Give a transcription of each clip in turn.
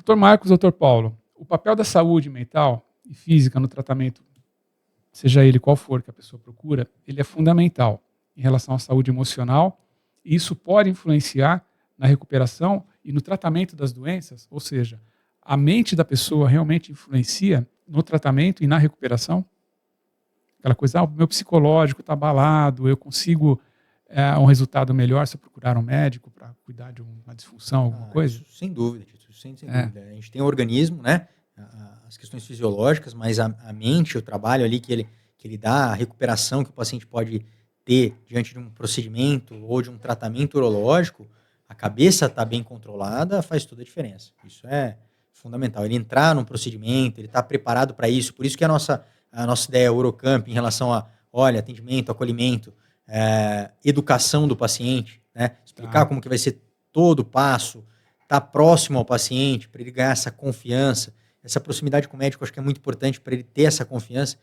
Dr. Marcos, Dr. Paulo, o papel da saúde mental e física no tratamento, seja ele qual for que a pessoa procura, ele é fundamental em relação à saúde emocional, e isso pode influenciar na recuperação e no tratamento das doenças, ou seja, a mente da pessoa realmente influencia no tratamento e na recuperação? Aquela coisa, o meu psicológico está abalado, eu consigo um resultado melhor se eu procurar um médico para cuidar de uma disfunção, alguma coisa? Isso, sem dúvida, sem dúvida. A gente tem o organismo, né? As questões fisiológicas, mas a mente, o trabalho ali que ele dá, a recuperação que o paciente pode ter diante de um procedimento ou de um tratamento urológico, a cabeça está bem controlada, faz toda a diferença. Isso é fundamental. Ele entrar num procedimento, ele está preparado para isso. Por isso que a nossa ideia Urocamp em relação a, atendimento, acolhimento, educação do paciente, né? Explicar como que vai ser todo o passo, estar próximo ao paciente, para ele ganhar essa confiança, essa proximidade com o médico, acho que é muito importante para ele ter essa confiança,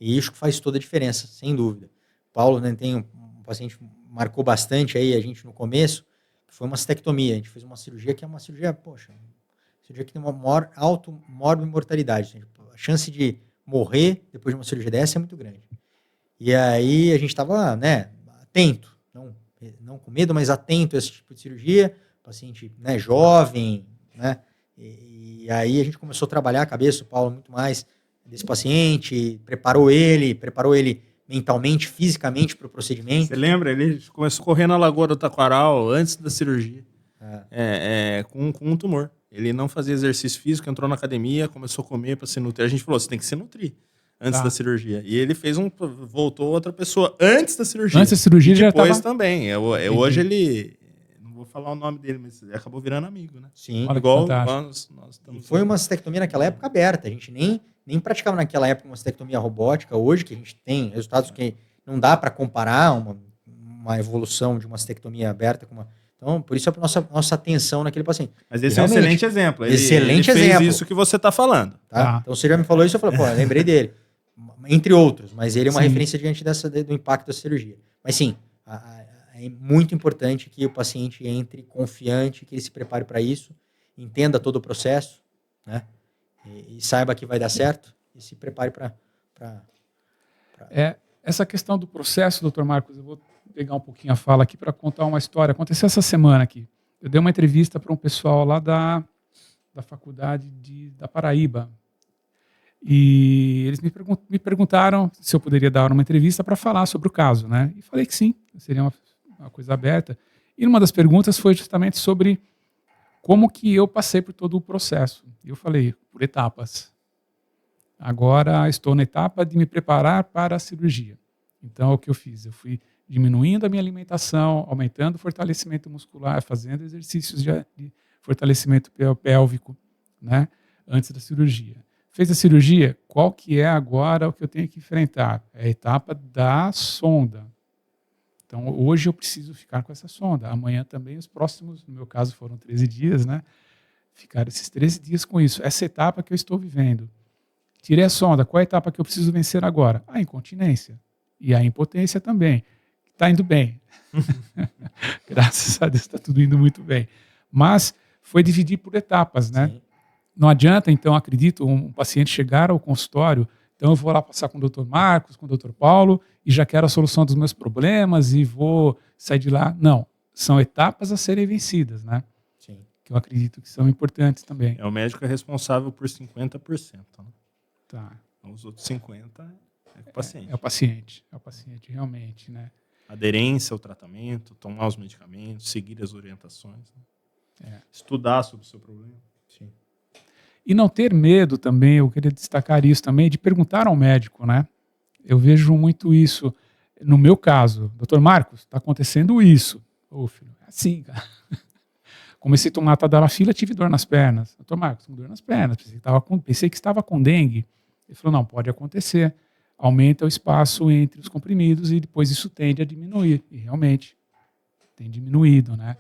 e isso faz toda a diferença, sem dúvida. Paulo, né, tem um paciente que marcou bastante aí a gente no começo, que foi uma cistectomia. A gente fez uma cirurgia que é uma cirurgia, cirurgia que tem uma maior mortalidade. A chance de morrer depois de uma cirurgia dessa é muito grande. E aí a gente estava, né, atento, não com medo, mas atento a esse tipo de cirurgia, paciente, né, jovem, né, e aí a gente começou a trabalhar a cabeça, o Paulo, muito mais desse paciente, preparou ele mentalmente, fisicamente para o procedimento. Você lembra? Ele começou a correr na Lagoa do Taquaral antes da cirurgia, com um tumor. Ele não fazia exercício físico, entrou na academia, começou a comer para se nutrir. A gente falou, você tem que se nutrir antes da cirurgia. E ele voltou outra pessoa antes da cirurgia. Antes da cirurgia e já depois tava... também. Hoje ele... Não vou falar o nome dele, mas ele acabou virando amigo, né? Sim. Igual nós estamos... Foi uma cistectomia naquela época aberta. A gente nem praticava naquela época uma cistectomia robótica. Hoje que a gente tem resultados que não dá para comparar uma evolução de uma cistectomia aberta com uma... Então, por isso a nossa atenção naquele paciente. Mas esse é um excelente exemplo. Ele fez isso que você está falando. Tá? Então, você já me falou isso, eu falei, eu lembrei dele. Entre outros, mas ele é uma referência diante do impacto da cirurgia. Mas sim, é muito importante que o paciente entre confiante, que ele se prepare para isso, entenda todo o processo, né? E saiba que vai dar certo e se prepare para... Essa questão do processo, Dr. Marcos, eu vou pegar um pouquinho a fala aqui para contar uma história. Aconteceu essa semana aqui. Eu dei uma entrevista para um pessoal lá da faculdade da Paraíba. E eles me perguntaram se eu poderia dar uma entrevista para falar sobre o caso, né? E falei que sim, seria uma coisa aberta. E uma das perguntas foi justamente sobre como que eu passei por todo o processo. E eu falei, por etapas. Agora estou na etapa de me preparar para a cirurgia. Então, o que eu fiz? Eu fui diminuindo a minha alimentação, aumentando o fortalecimento muscular, fazendo exercícios de fortalecimento pélvico, né, antes da cirurgia. Fez a cirurgia, qual que é agora o que eu tenho que enfrentar? É a etapa da sonda. Então, hoje eu preciso ficar com essa sonda. Amanhã também, os próximos, no meu caso foram 13 dias, né, ficar esses 13 dias com isso. Essa etapa que eu estou vivendo. Tirei a sonda, qual é a etapa que eu preciso vencer agora? A incontinência. E a impotência também. Está indo bem. Graças a Deus está tudo indo muito bem. Mas foi dividir por etapas, né? Sim. Não adianta, então, acredito, um paciente chegar ao consultório, então eu vou lá passar com o Dr. Marcos, com o Dr. Paulo, e já quero a solução dos meus problemas e vou sair de lá. Não, são etapas a serem vencidas, né? Sim. Que eu acredito que são importantes também. O médico é responsável por 50%, né? Tá. Os outros 50% é o paciente. É o paciente, realmente, né? Aderência ao tratamento, tomar os medicamentos, seguir as orientações, né? Estudar sobre o seu problema. Sim. E não ter medo também, eu queria destacar isso também, de perguntar ao médico, né? Eu vejo muito isso. No meu caso, Dr. Marcos, está acontecendo isso. Ô, filho, é assim, cara. Comecei a tomar tadalafila, tive dor nas pernas. Dr. Marcos, com dor nas pernas, pensei que estava com dengue. Ele falou, não, pode acontecer. Aumenta o espaço entre os comprimidos e depois isso tende a diminuir. E realmente tem diminuído, né?